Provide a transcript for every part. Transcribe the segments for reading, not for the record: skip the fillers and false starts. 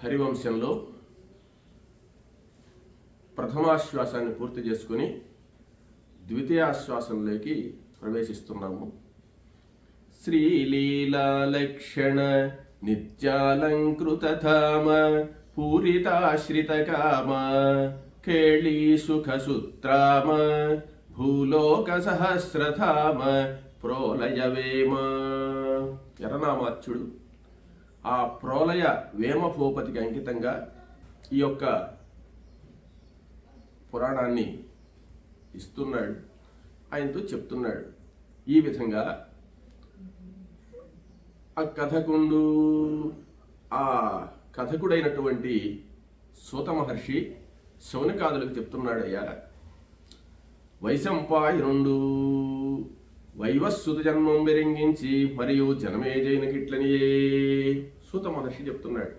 హరివంశంలో ప్రథమాశ్వాసాన్ని పూర్తి చేసుకుని ద్వితీయాశ్వాసంలోకి ప్రవేశిస్తున్నాము. శ్రీలీలాలక్షణ నిత్యాలంకృతధామ పూరితాశ్రితకామ కేళీ సుఖసూత్రామ భూలోక సహస్రధామ ప్రోలయవేమ. ఎర్రనామాచ్యుడు ఆ ప్రోలయ వేమభూపతికి అంకితంగా ఈ యొక్క పురాణాన్ని ఇస్తున్నాడు, ఆయనతో చెప్తున్నాడు. ఈ విధంగా ఆ కథకుడైనటువంటి సూత మహర్షి శౌనకాదులకు చెప్తున్నాడయ్యా, వైశంపాయనుండు వైవస్సుత జన్మం బెరింగించి మరియు జనమేజైనకిట్లనియే. సూత మహర్షి చెప్తున్నాడు.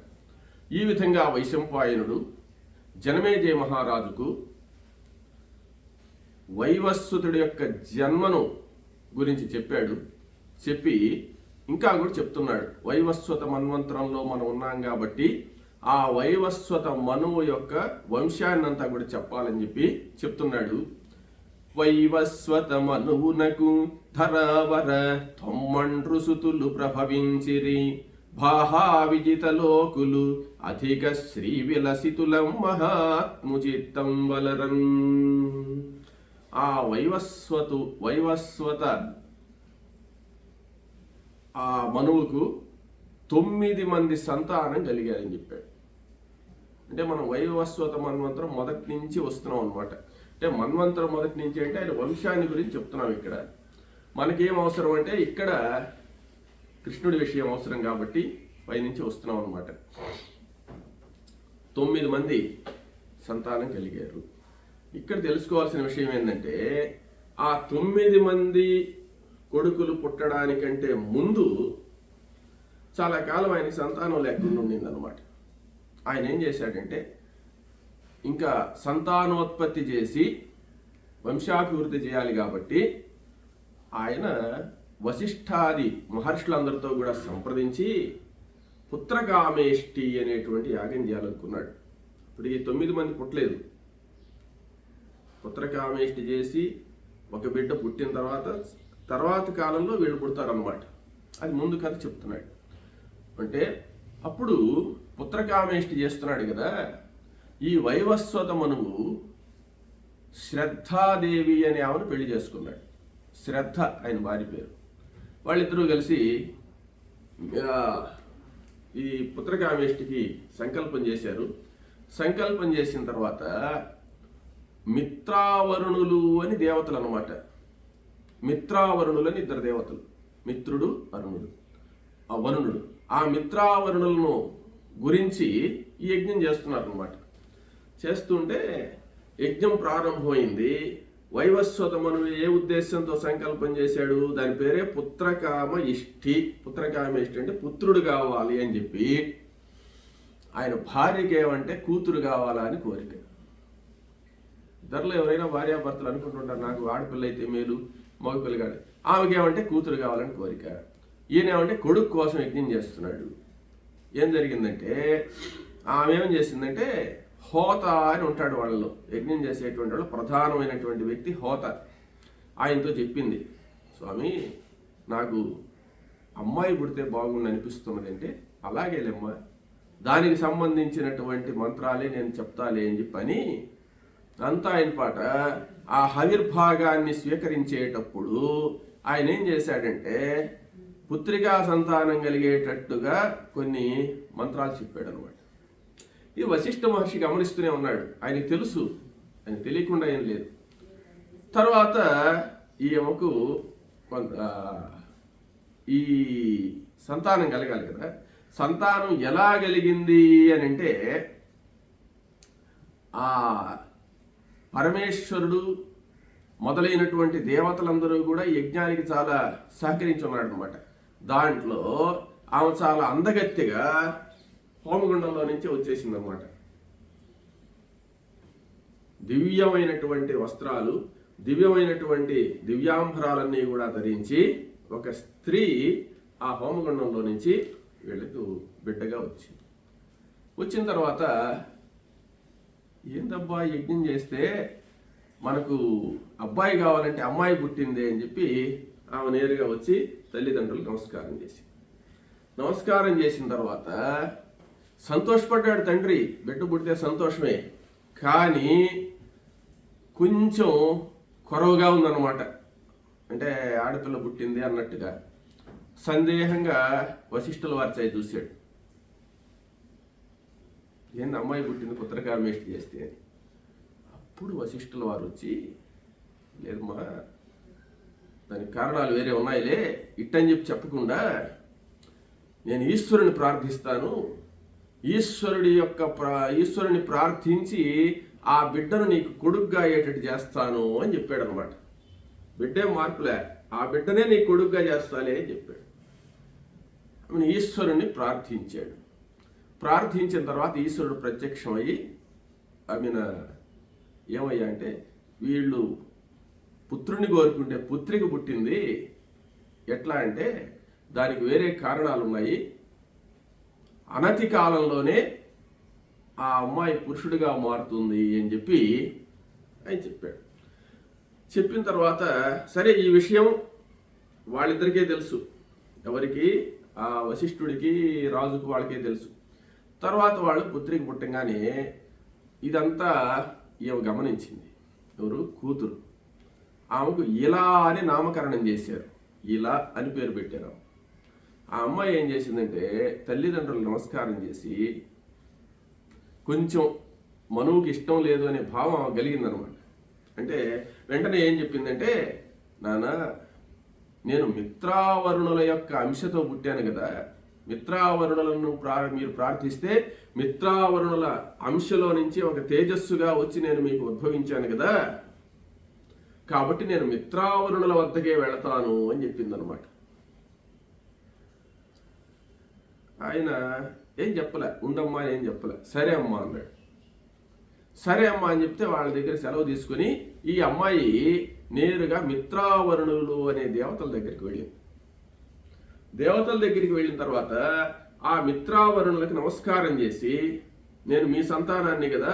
ఈ విధంగా వైశంపాయనుడు జనమేజయ మహారాజుకు వైవస్సుతుడి యొక్క జన్మను గురించి చెప్పాడు. చెప్పి ఇంకా కూడా చెప్తున్నాడు, వైవస్వత మన్వంతరంలో మనం ఉన్నాం కాబట్టి ఆ వైవస్వత మనువు యొక్క వంశాన్నంతా కూడా చెప్పాలని చెప్పి చెప్తున్నాడు. వైవస్వత మనువునకు ధరావర తొమ్మండ్రుసుతులు ప్రభవించిరి, భాహా విజిత లోకులు అధిక శ్రీ విలసితులం మహాత్ముచిత్తం వలరన్. ఆ వైవస్వత ఆ మనువుకు 9 మంది సంతానం కలిగారని చెప్పాడు. అంటే మనం వైవస్వత మన్వంతరం మొదటి నుంచి వస్తున్నాం అనమాట. అంటే మన్వంతరం మొదటి నుంచి అంటే ఆయన వంశాన్ని గురించి చెప్తున్నాం. ఇక్కడ మనకేం అవసరం అంటే ఇక్కడ కృష్ణుడి విషయం అవసరం కాబట్టి పైనుంచి వస్తున్నాం అనమాట. 9 మంది సంతానం కలిగారు. ఇక్కడ తెలుసుకోవాల్సిన విషయం ఏంటంటే ఆ 9 మంది కొడుకులు పుట్టడానికంటే ముందు చాలా కాలం ఆయనకి సంతానం లేకుండా ఉండిందనమాట. ఆయన ఏం చేశాడంటే ఇంకా సంతానోత్పత్తి చేసి వంశాభివృద్ధి చేయాలి కాబట్టి ఆయన వశిష్ఠాది మహర్షులందరితో కూడా సంప్రదించి పుత్రకామేష్టి అనేటువంటి యాగం చేయాలనుకున్నాడు. ఇప్పుడు ఈ 9 మంది పుట్టలేదు. పుత్రకామేష్టి చేసి ఒక బిడ్డ పుట్టిన తర్వాత కాలంలో వీళ్ళు పుడతారన్నమాట. అది ముందు కథ చెప్తున్నాడు. అంటే అప్పుడు పుత్రకామేష్టి చేస్తున్నాడు కదా, ఈ వైవస్వత మనువు శ్రద్ధాదేవి అనే ఆమెను పెళ్లి చేసుకున్నాడు. శ్రద్ధ ఆయన భార్య పేరు. వాళ్ళిద్దరూ కలిసి ఈ పుత్రకామేష్టికి సంకల్పం చేశారు. సంకల్పం చేసిన తర్వాత మిత్రావరుణులు అని దేవతలు అన్నమాట. మిత్రావరుణులు అని 2 దేవతలు, మిత్రుడు అరుణుడు. ఆ వరుణుడు ఆ మిత్రావరుణులను గురించి ఈ యజ్ఞం చేస్తున్నారు అన్నమాట. చేస్తుంటే యజ్ఞం ప్రారంభమైంది. వైవస్వత మనువు ఏ ఉద్దేశంతో సంకల్పం చేశాడు, దాని పేరే పుత్రకామ ఇష్టి. పుత్రకామ ఇష్టి అంటే పుత్రుడు కావాలి అని చెప్పి. ఆయన భార్యకి ఏమంటే కూతురు కావాలా అని కోరిక. ఇద్దరులో ఎవరైనా భార్యాభర్తలు అనుకుంటుంటారు, నాకు ఆడపిల్ల అయితే మేలు, మగపిల్ల కాదు. ఆమెకి ఏమంటే కూతురు కావాలని కోరిక. ఈయనేమంటే కొడుకు కోసం యజ్ఞం చేస్తున్నాడు. ఏం జరిగిందంటే ఆమె ఏం చేసిందంటే, హోత అని ఉంటాడు వాళ్ళలో, యజ్ఞం చేసేటువంటి వాళ్ళు ప్రధానమైనటువంటి వ్యక్తి హోత. ఆయనతో చెప్పింది, స్వామి నాకు అమ్మాయి పుడితే బాగుండి అనిపిస్తున్నది. అంటే అలాగేలేమ్మా, దానికి సంబంధించినటువంటి మంత్రాలే నేను చెప్తాలే అని చెప్పని అంతా ఆయన పాట. ఆ హవిర్భాగాన్ని స్వీకరించేటప్పుడు ఆయన ఏం చేశాడంటే పుత్రికా సంతానం కలిగేటట్టుగా కొన్ని మంత్రాలు చెప్పాడు అనమాట. ఈ వశిష్ఠ మహర్షి గమనిస్తూనే ఉన్నాడు. ఆయనకు తెలుసు, ఆయన తెలియకుండా ఏం లేదు. తర్వాత ఈమెకు ఈ సంతానం కలగాలి కదా. సంతానం ఎలా కలిగింది అని అంటే ఆ పరమేశ్వరుడు మొదలైనటువంటి దేవతలందరూ కూడా యజ్ఞానికి చాలా సహకరించున్నాడు అనమాట. దాంట్లో ఆమె చాలా అందగత్తెగా హోమగుండంలో నుంచి వచ్చేసింది అనమాట. దివ్యమైనటువంటి వస్త్రాలు, దివ్యమైనటువంటి దివ్యాంబరాలన్నీ కూడా ధరించి ఒక స్త్రీ ఆ హోమగుండంలో నుంచి వీళ్ళకు బిడ్డగా వచ్చింది. వచ్చిన తర్వాత ఏందబ్బా యజ్ఞం చేస్తే మనకు అబ్బాయి కావాలంటే అమ్మాయి పుట్టింది అని చెప్పి ఆమె నేరుగా వచ్చి తల్లిదండ్రులకు నమస్కారం చేసిన తర్వాత సంతోషపడ్డాడు తండ్రి. బిడ్డ పుడితే సంతోషమే, కానీ కొంచెం కొరవగా ఉందన్నమాట. అంటే ఆడపిల్ల పుట్టింది అన్నట్టుగా సందేహంగా వశిష్ఠుల వారి చేయి చూశాడు. ఏంది అమ్మాయి పుట్టింది పుత్రకామేష్టి చేస్తే అని. అప్పుడు వశిష్ఠుల వారు వచ్చి, లేదమ్మా దానికి కారణాలు వేరే ఉన్నాయిలే, ఇట్టని చెప్పి చెప్పకుండా నేను ఈశ్వరుని ప్రార్థిస్తాను, ఈశ్వరుని ప్రార్థించి ఆ బిడ్డను నీకు కొడుగ్గా అయ్యేటట్టు చేస్తాను అని చెప్పాడు అనమాట. బిడ్డే మార్పులే, ఆ బిడ్డనే నీ కొడుగ్గా చేస్తాలే అని చెప్పాడు. ఆమెను ఈశ్వరుని ప్రార్థించాడు. ప్రార్థించిన తర్వాత ఈశ్వరుడు ప్రత్యక్షమయ్యి ఆమెను ఏమయ్యా అంటే, వీళ్ళు పుత్రుని కోరుకుంటే పుత్రికి పుట్టింది, ఎట్లా అంటే దానికి వేరే కారణాలు ఉన్నాయి, అనతి కాలంలోనే ఆ అమ్మాయి పురుషుడిగా మారుతుంది అని చెప్పి ఆయన చెప్పాడు. చెప్పిన తర్వాత సరే ఈ విషయం వాళ్ళిద్దరికే తెలుసు, ఎవరికి, ఆ వశిష్ఠుడికి రాజుకు వాళ్ళకే తెలుసు. తర్వాత వాళ్ళు పుత్రికి పుట్టంగానే ఇదంతా ఈమె గమనించింది. ఎవరు? కూతురు. ఆమెకు ఇలా అని నామకరణం చేశారు, ఇలా అని పేరు పెట్టారు. ఆ అమ్మాయి ఏం చేసిందంటే తల్లిదండ్రులు నమస్కారం చేసి, కొంచెం మనువుకి ఇష్టం లేదు అనే భావం కలిగిందనమాట. అంటే వెంటనే ఏం చెప్పిందంటే, నాన్న నేను మిత్రావరుణుల యొక్క అంశతో పుట్టాను కదా, మిత్రావరుణులను మీరు ప్రార్థిస్తే మిత్రావరుణుల అంశలో నుంచి ఒక తేజస్సుగా వచ్చి నేను మీకు ఉద్భవించాను కదా, కాబట్టి నేను మిత్రావరుణుల వద్దకే వెళతాను అని చెప్పిందనమాట. ఆయన ఏం చెప్పలే, ఉండమ్మా ఏం చెప్పలే, సరే అమ్మా అన్నాడు. సరే అమ్మా అని చెప్తే వాళ్ళ దగ్గర సెలవు తీసుకుని ఈ అమ్మాయి నేరుగా మిత్రావరుణులు అనే దేవతల దగ్గరికి వెళ్ళింది. దేవతల దగ్గరికి వెళ్ళిన తర్వాత ఆ మిత్రావరుణులకు నమస్కారం చేసి, నేను మీ సంతానాన్ని కదా,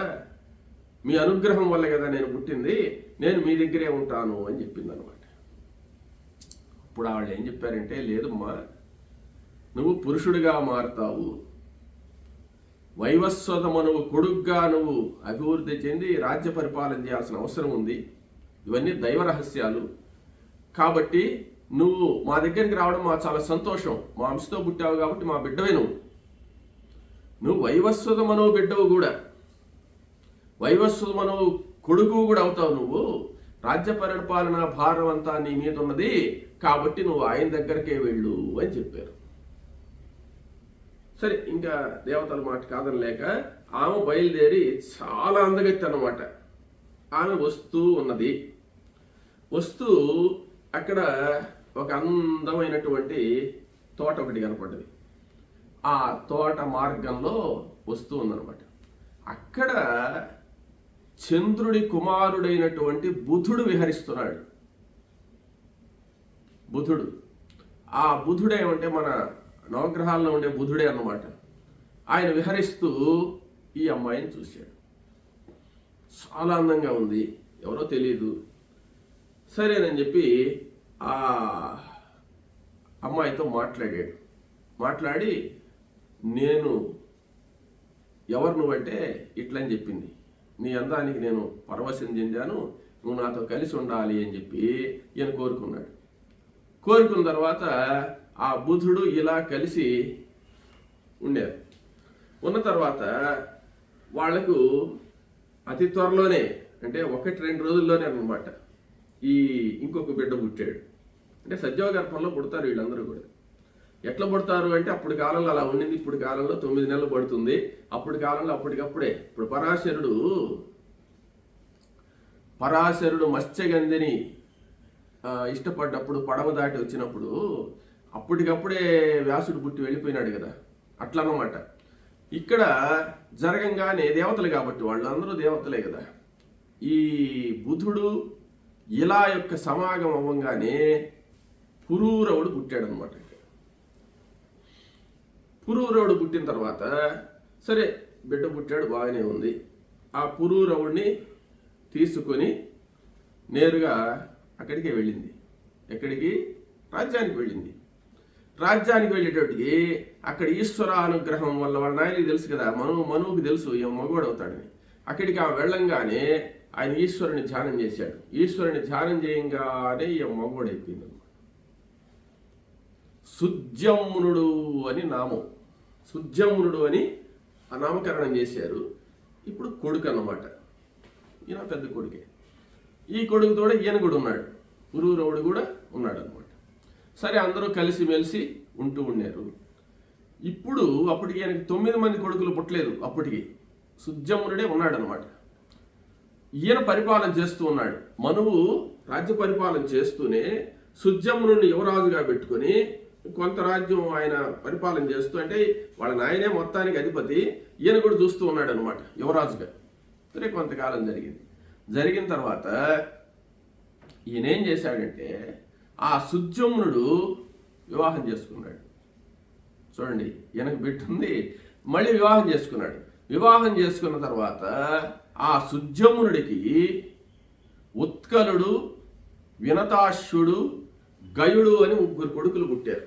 మీ అనుగ్రహం వల్ల కదా నేను పుట్టింది, నేను మీ దగ్గరే ఉంటాను అని చెప్పింది అనమాట. అప్పుడు వాళ్ళు ఏం చెప్పారంటే, లేదమ్మా నువ్వు పురుషుడిగా మారుతావు, వైవస్వతమనువు కొడుగ్గా నువ్వు అభివృద్ధి చెంది రాజ్య పరిపాలన చేయాల్సిన అవసరం ఉంది, ఇవన్నీ దైవ రహస్యాలు, కాబట్టి నువ్వు మా దగ్గరికి రావడం మా చాలా సంతోషం, మా అంశతో పుట్టావు కాబట్టి మా బిడ్డవే నువ్వు వైవస్వతమనువు బిడ్డవు కూడా, వైవస్వతమనువు కొడుకు కూడా అవుతావు, నువ్వు రాజ్య పరిపాలన భారం అంతా నీ మీద ఉన్నది, కాబట్టి నువ్వు ఆయన దగ్గరకే వెళ్ళు అని చెప్పారు. సరే ఇంకా దేవతల మాట కాదనలేక ఆమె బయలుదేరి, చాలా అందగత్తి అన్నమాట. ఆమె వస్తూ ఉన్నది. వస్తూ అక్కడ ఒక అందమైనటువంటి తోట ఒకటి కనపడ్డది. ఆ తోట మార్గంలో వస్తూ ఉందన్నమాట. అక్కడ చంద్రుడి కుమారుడైనటువంటి బుధుడు విహరిస్తున్నాడు. బుధుడు, ఆ బుధుడు ఏమంటే మన నవగ్రహాల్లో ఉండే బుధుడే అన్నమాట. ఆయన విహరిస్తూ ఈ అమ్మాయిని చూశాడు. చాలా అందంగా ఉంది, ఎవరో తెలియదు. సరేనని చెప్పి ఆ అమ్మాయితో మాట్లాడాడు. మాట్లాడి, నేను ఎవరు నువ్వంటే ఇట్లని చెప్పింది, నీ అందానికి నేను పరవశం చెందాను, నువ్వు నాతో కలిసి ఉండాలి అని చెప్పి ఈయన కోరుకున్నాడు. కోరుకున్న తర్వాత ఆ బుధుడు ఇలా కలిసి ఉండేది. ఉన్న తర్వాత వాళ్లకు అతి త్వరలోనే, అంటే 1-2 రోజుల్లోనే అన్నమాట, ఈ ఇంకొక బిడ్డ పుట్టాడు. అంటే సద్యోగర్భంలో పుడతారు వీళ్ళందరూ కూడా. ఎట్లా పుడతారు అంటే అప్పుడు కాలంలో అలా ఉండింది, ఇప్పుడు కాలంలో 9 నెలలు పడుతుంది. అప్పుడు కాలంలో అప్పటికప్పుడే. ఇప్పుడు పరాశరుడు మత్స్యగంధిని ఇష్టపడ్డప్పుడు, పడవ దాటి వచ్చినప్పుడు అప్పటికప్పుడే వ్యాసుడు పుట్టి వెళ్ళిపోయినాడు కదా, అట్లా అన్నమాట. ఇక్కడ జరగంగానే దేవతలు కాబట్టి వాళ్ళందరూ దేవతలే కదా, ఈ బుధుడు ఇలా యొక్క సమాగం అవ్వంగానే పురూరవుడు పుట్టాడు అనమాట. పురూరవుడు పుట్టిన తర్వాత సరే బిడ్డ పుట్టాడు, బాగానే ఉంది. ఆ పురూరవుడిని తీసుకొని నేరుగా అక్కడికే వెళ్ళింది. ఎక్కడికి? రాజ్యానికి వెళ్ళింది. రాజ్యానికి వెళ్ళేటప్పటికి అక్కడ ఈశ్వర అనుగ్రహం వల్ల వాళ్ళ నాయనకి తెలుసు కదా, మనువుకి తెలుసు ఏం మగవాడు అవుతాడని. అక్కడికి ఆ వెళ్ళంగానే ఆయన ఈశ్వరుని ధ్యానం చేశాడు. ఈశ్వరుని ధ్యానం చేయంగానే ఏం మగవాడు అయిపోయింది. సుజ్యమ్నుడు అని నామం, సుజ్యమ్నుడు అని ఆ నామకరణం చేశారు. ఇప్పుడు కొడుకు అన్నమాట. ఈయన పెద్ద కొడుకే. ఈ కొడుకుతో ఈయన కూడా ఉన్నాడు, పురూరవుడు కూడా ఉన్నాడు అనమాట. సరే, అందరూ కలిసిమెలిసి ఉంటూ ఉన్నారు. అప్పటికి ఈయనకి 9 మంది కొడుకులు పుట్టలేదు. అప్పటికి సుజ్యమ్నుడే ఉన్నాడు అనమాట. ఈయన పరిపాలన చేస్తూ ఉన్నాడు. మనువు రాజ్య పరిపాలన చేస్తూనే సుజ్యమ్నుడిని యువరాజుగా పెట్టుకొని కొంత రాజ్యం ఆయన పరిపాలన చేస్తూ, అంటే వాళ్ళ నాయనే మొత్తానికి అధిపతి, ఈయన కూడా చూస్తూ ఉన్నాడు అనమాట యువరాజుగా. సరే, కొంతకాలం జరిగిన తర్వాత ఈయన ఏం చేశాడంటే ఆ సుజ్యమ్నుడు వివాహం చేసుకున్నాడు. చూడండి, ఈయనకు బిడ్డుంది, మళ్ళీ వివాహం చేసుకున్నాడు. వివాహం చేసుకున్న తర్వాత ఆ సుజ్యమ్నుడికి ఉత్కలుడు, వినతాశ్యుడు, గయుడు అని 3 కొడుకులు పుట్టారు.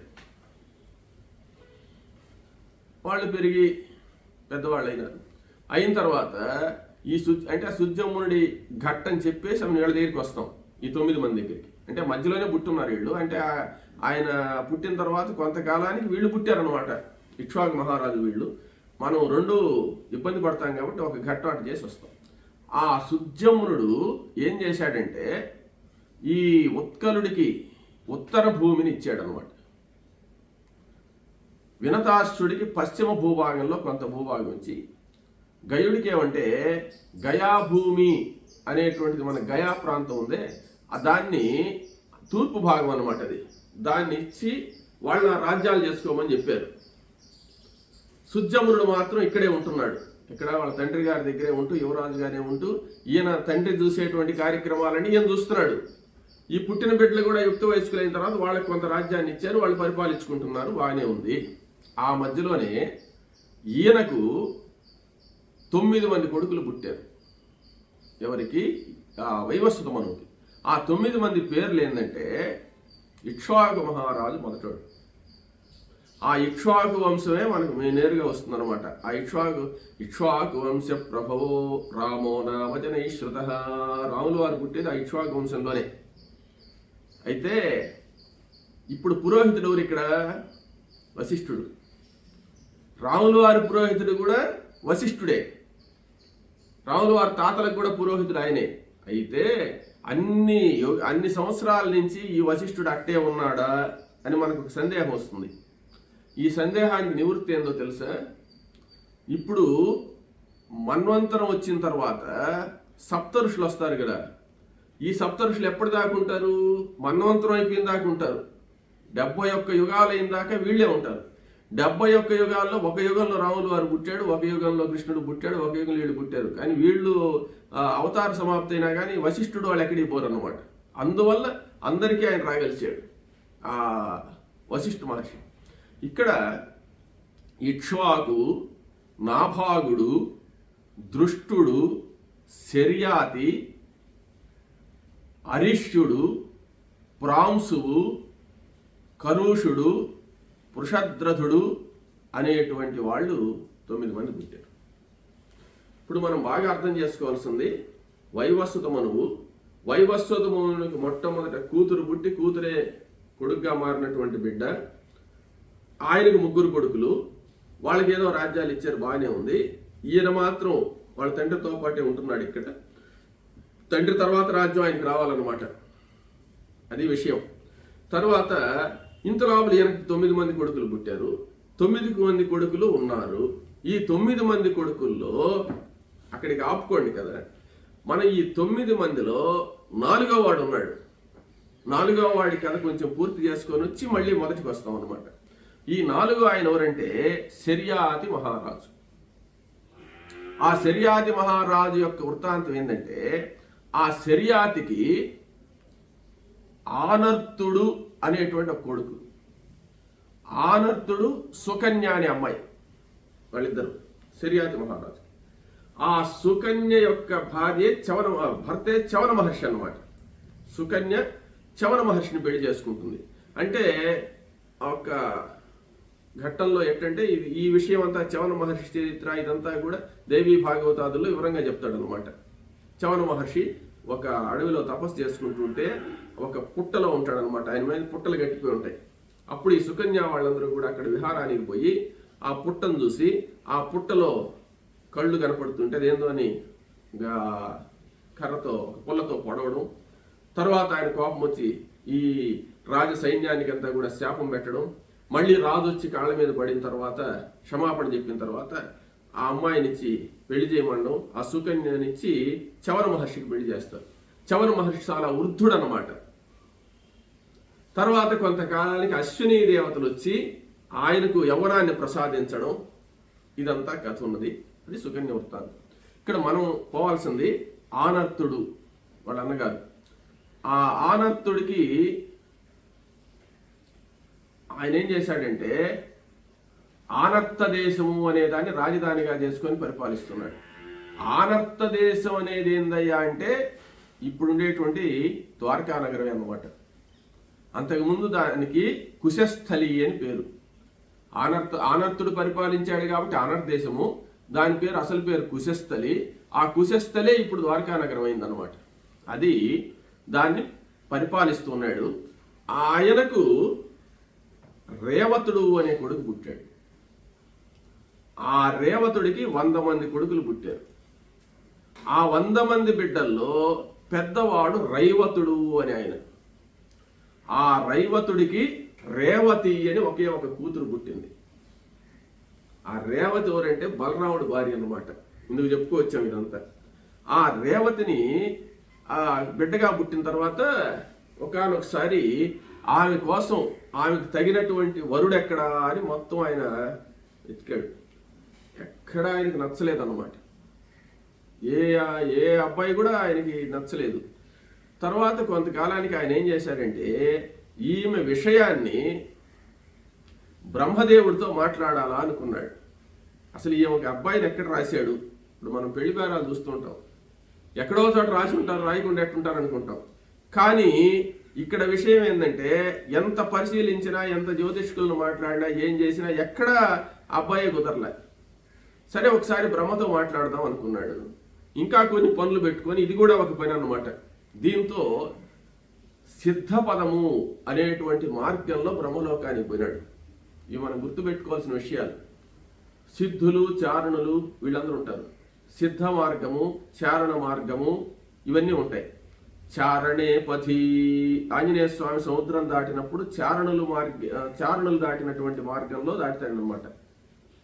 వాళ్ళు పెరిగి పెద్దవాళ్ళు అయిన తర్వాత అంటే సుజ్యమ్నుడి ఘట్ అని చెప్పేసి వీళ్ళ దగ్గరికి వస్తాం. ఈ 9 మంది దగ్గరికి, అంటే మధ్యలోనే పుట్టున్నారు వీళ్ళు. అంటే ఆయన పుట్టిన తర్వాత కొంతకాలానికి వీళ్ళు పుట్టారనమాట, ఇక్ష్వాకు మహారాజు వీళ్ళు. మనం 2 ఇబ్బంది పడతాం కాబట్టి ఒక ఘట్టం అటు చేసి వస్తాం. ఆ సుజ్యమ్నుడు ఏం చేశాడంటే ఈ ఉత్కలుడికి ఉత్తర భూమిని ఇచ్చాడనమాట. వినతాశ్యుడికి పశ్చిమ భూభాగంలో కొంత భూభాగం ఇచ్చి, గయుడికి ఏమంటే గయాభూమి అనేటువంటిది మన గయా ప్రాంతం ఉందే, దాన్ని తూర్పు భాగం అనమాట, దాన్ని ఇచ్చి వాళ్ళ రాజ్యాలు చేసుకోమని చెప్పారు. సుజ్యమ్నుడు మాత్రం ఇక్కడే ఉంటున్నాడు. ఇక్కడ వాళ్ళ తండ్రి గారి దగ్గరే ఉంటూ, యువరాజుగానే ఉంటూ, ఈయన తండ్రి చూసేటువంటి కార్యక్రమాలని ఈయన చూస్తున్నాడు. ఈ పుట్టిన బిడ్డలు కూడా యుక్త వయస్కులైన తర్వాత వాళ్ళకి కొంత రాజ్యాన్ని ఇచ్చారు, వాళ్ళు పరిపాలించుకుంటున్నారు, బాగానే ఉంది. ఆ మధ్యలోనే ఈయనకు 9 మంది కొడుకులు పుట్టారు. ఎవరికి? వైవస్వత మనువుకి. ఆ 9 మంది పేర్లు ఏంటంటే ఇక్ష్వాకు మహారాజు మొదటోడు. ఆ ఇక్ష్వాకు వంశమే మనకు నేరుగా వస్తుందన్నమాట. ఆ ఇక్ష్వాకు వంశ ప్రభవో రామో నామజనైశ్రుత. రాములు వారు పుట్టేది ఆ ఇక్ష్వాకు వంశంలోనే. అయితే ఇప్పుడు పురోహితుడు ఎవరు ఇక్కడ? వశిష్ఠుడు. రాములు వారి పురోహితుడు కూడా వశిష్ఠుడే. రాములు వారి తాతలకు కూడా పురోహితుడు ఆయనే. అయితే అన్ని సంవత్సరాల నుంచి ఈ వశిష్ఠుడు అట్టే ఉన్నాడా అని మనకు ఒక సందేహం వస్తుంది. ఈ సందేహానికి నివృత్తి ఏందో తెలుసా? ఇప్పుడు మన్వంతరం వచ్చిన తర్వాత సప్తఋషులు వస్తారు కదా. ఈ సప్తఋషులు ఎప్పటి దాకా ఉంటారు? మన్వంతరం అయిపోయిన దాకా ఉంటారు. 71 యుగాలు అయిన దాకా వీళ్ళే ఉంటారు. 71 యుగాల్లో ఒక యుగంలో రాములు వారు పుట్టాడు, ఒక యుగంలో కృష్ణుడు పుట్టాడు, ఒక యుగంలో వీళ్ళు పుట్టారు. కానీ వీళ్ళు అవతార సమాప్తి అయినా కానీ వశిష్ఠుడు వాళ్ళు ఎక్కడికి పోరు అన్నమాట. అందువల్ల అందరికీ ఆయన రాగలిచాడు ఆ వశిష్ఠ మహర్షి. ఇక్కడ ఇక్ష్వాకు, నాభాగుడు, దృష్టుడు, శర్యాతి, అరిష్యుడు, ప్రాంశువు, కనూషుడు, వృషద్రథుడు అనేటువంటి వాళ్ళు 9 మంది పుట్టారు. ఇప్పుడు మనం బాగా అర్థం చేసుకోవాల్సింది వైవస్వత మనువు. వైవస్వత మనువునికి మొట్టమొదట కూతురు పుట్టి, కూతురే కొడుకుగా మారినటువంటి బిడ్డ. ఆయనకు 3 కొడుకులు. వాళ్ళకి ఏదో రాజ్యాలు ఇచ్చారు, బాగానే ఉంది. ఈయన మాత్రం వాళ్ళ తండ్రితో పాటే ఉంటున్నాడు ఇక్కడ. తండ్రి తర్వాత రాజ్యం ఆయనకు రావాలన్నమాట, అది విషయం. తర్వాత ఇంత లోపల ఈయనకి 9 మంది కొడుకులు పుట్టారు. 9 మంది కొడుకులు ఉన్నారు. ఈ 9 మంది కొడుకుల్లో అక్కడికి ఆపుకోండి కదా, మన ఈ 9 మందిలో 4వ వాడు ఉన్నాడు. 4వ వాడి కథ కొంచెం పూర్తి చేసుకొని వచ్చి మళ్ళీ మొదటికి వస్తాం అనమాట. ఈ 4వ ఆయన ఎవరంటే శర్యాతి మహారాజు. ఆ శర్యాతి మహారాజు యొక్క వృత్తాంతం ఏంటంటే, ఆ శర్యాతికి ఆనర్తుడు అనేటువంటి ఒక కొడుకు. ఆనర్తుడు సుకన్య అనే అమ్మాయి, వాళ్ళిద్దరు. శర్యాతి మహారాజు. ఆ సుకన్య యొక్క భర్తే చవన మహర్షి అన్నమాట. సుకన్య చవన మహర్షిని పెళ్లి చేసుకుంటుంది. అంటే ఒక ఘట్టంలో ఏంటంటే ఈ విషయం అంతా చవన మహర్షి చరిత్ర ఇదంతా కూడా దేవీ భాగవతాదుల్లో వివరంగా చెప్తాడు అనమాట. చవన మహర్షి ఒక అడవిలో తపస్సు చేసుకుంటుంటే ఒక పుట్టలో ఉంటాడనమాట. ఆయన మీద పుట్టలు గట్టిపోయి ఉంటాయి. అప్పుడు ఈ సుకన్య వాళ్ళందరూ కూడా అక్కడ విహారానికి పోయి ఆ పుట్టను చూసి ఆ పుట్టలో కళ్ళు కనపడుతుంటే అదేందో అని కర్రతో పుల్లతో పొడవడం, తర్వాత ఆయన కోపం వచ్చి ఈ రాజ సైన్యానికి అంతా కూడా శాపం పెట్టడం, మళ్ళీ రాజు వచ్చి కాళ్ళ మీద పడిన తర్వాత క్షమాపణ చెప్పిన తర్వాత ఆ అమ్మాయినిచ్చి పెళ్లి చేయమండం, ఆ సుకన్యనిచ్చి చవన మహర్షికి పెళ్లి చేస్తారు. చవన మహర్షి చాలా వృద్ధుడు అన్నమాట. తర్వాత కొంతకాలానికి అశ్విని దేవతలు వచ్చి ఆయనకు యవ్వనాన్ని ప్రసాదించడం, ఇదంతా కథ ఉన్నది. అది సుకన్య వృత్తాంతం. ఇక్కడ మనం పోవాల్సింది ఆనర్తుడు వాళ్ళ అన్నగారు. ఆ ఆనర్తుడికి ఆయన ఏం చేశాడంటే ఆనర్త దేశము అనే దాన్ని రాజధానిగా చేసుకొని పరిపాలిస్తున్నాడు. ఆనర్త దేశం అనేది ఏందయ్యా అంటే ఇప్పుడుండేటువంటి ద్వారకా నగరమే అన్నమాట. అంతకుముందు దానికి కుశస్థలి అని పేరు. ఆనర్తుడు పరిపాలించాడు కాబట్టి ఆనర్త దేశము, దాని పేరు అసలు పేరు కుశస్థలి. ఆ కుశస్థలే ఇప్పుడు ద్వారకా నగరం అయిందనమాట. అది దాన్ని పరిపాలిస్తున్నాడు. ఆయనకు రేవతుడు అనే కొడుకు పుట్టాడు. ఆ రేవతుడికి 100 మంది కొడుకులు పుట్టారు. ఆ 100 మంది బిడ్డల్లో పెద్దవాడు రైవతుడు అని ఆయన. ఆ రైవతుడికి రేవతి అని ఒకే ఒక కూతురు పుట్టింది. ఆ రేవతి ఎవరంటే బలరాముడు భార్య అన్నమాట. ఇందుకు చెప్పుకోవచ్చాం ఇదంతా. ఆ రేవతిని ఆ బిడ్డగా పుట్టిన తర్వాత ఒకానొకసారి ఆమె కోసం ఆమెకు తగినటువంటి వరుడు ఎక్కడా అని మొత్తం ఆయన వెతికాడు. ఎక్కడా ఆయనకి నచ్చలేదన్నమాట. ఏ అబ్బాయి కూడా ఆయనకి నచ్చలేదు. తర్వాత కొంతకాలానికి ఆయన ఏం చేశారంటే ఈమె విషయాన్ని బ్రహ్మదేవుడితో మాట్లాడాలా అనుకున్నాడు. అసలు ఈమెకి అబ్బాయిని ఎక్కడ రాశాడు? ఇప్పుడు మనం పెళ్లి బేరాలు చూస్తుంటాం, ఎక్కడో చోట రాసి ఉంటారు, రాయకుండా ఎట్టుంటారు అనుకుంటాం. కానీ ఇక్కడ విషయం ఏంటంటే ఎంత పరిశీలించినా, ఎంత జ్యోతిష్కులను మాట్లాడినా, ఏం చేసినా ఎక్కడ అబ్బాయి కుదరలే. సరే ఒకసారి బ్రహ్మతో మాట్లాడదాం అనుకున్నాడు. ఇంకా కొన్ని పనులు పెట్టుకొని ఇది కూడా ఒక పని అన్నమాట. దీంతో సిద్ధపదము అనేటువంటి మార్గంలో బ్రహ్మలోకానికి పోయినాడు. ఇవి మనం గుర్తుపెట్టుకోవాల్సిన విషయాలు. సిద్ధులు, చారణులు వీళ్ళందరూ ఉంటారు. సిద్ధ మార్గము, చారణ మార్గము ఇవన్నీ ఉంటాయి. చారణే పథి ఆంజనేయ స్వామి సముద్రం దాటినప్పుడు చారణులు దాటినటువంటి మార్గంలో దాటితాడనమాట.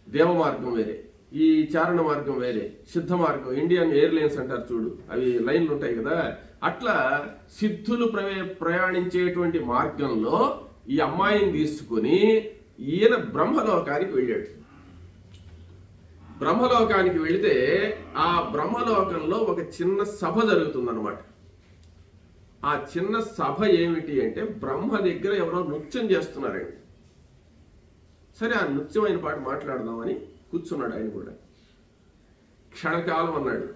దేవ మార్గం వేరే, ఈ చారణ మార్గం వేరే, సిద్ధ మార్గం ఇండియన్ ఎయిర్లైన్స్ అంటారు చూడు, అవి లైన్లు ఉంటాయి కదా. అట్లా సిద్ధులు ప్రయాణించేటువంటి మార్గంలో ఈ అమ్మాయిని తీసుకుని ఈయన బ్రహ్మలోకానికి వెళ్ళాడు. బ్రహ్మలోకానికి వెళితే ఆ బ్రహ్మలోకంలో ఒక చిన్న సభ జరుగుతుందన్నమాట. ఆ చిన్న సభ ఏమిటి అంటే బ్రహ్మ దగ్గర ఎవరో నృత్యం చేస్తున్నారండి. సరే ఆ నృత్యమైన పాట మాట్లాడదామని కూర్చున్నాడు ఆయన కూడా. క్షణకాలం అన్నాడు.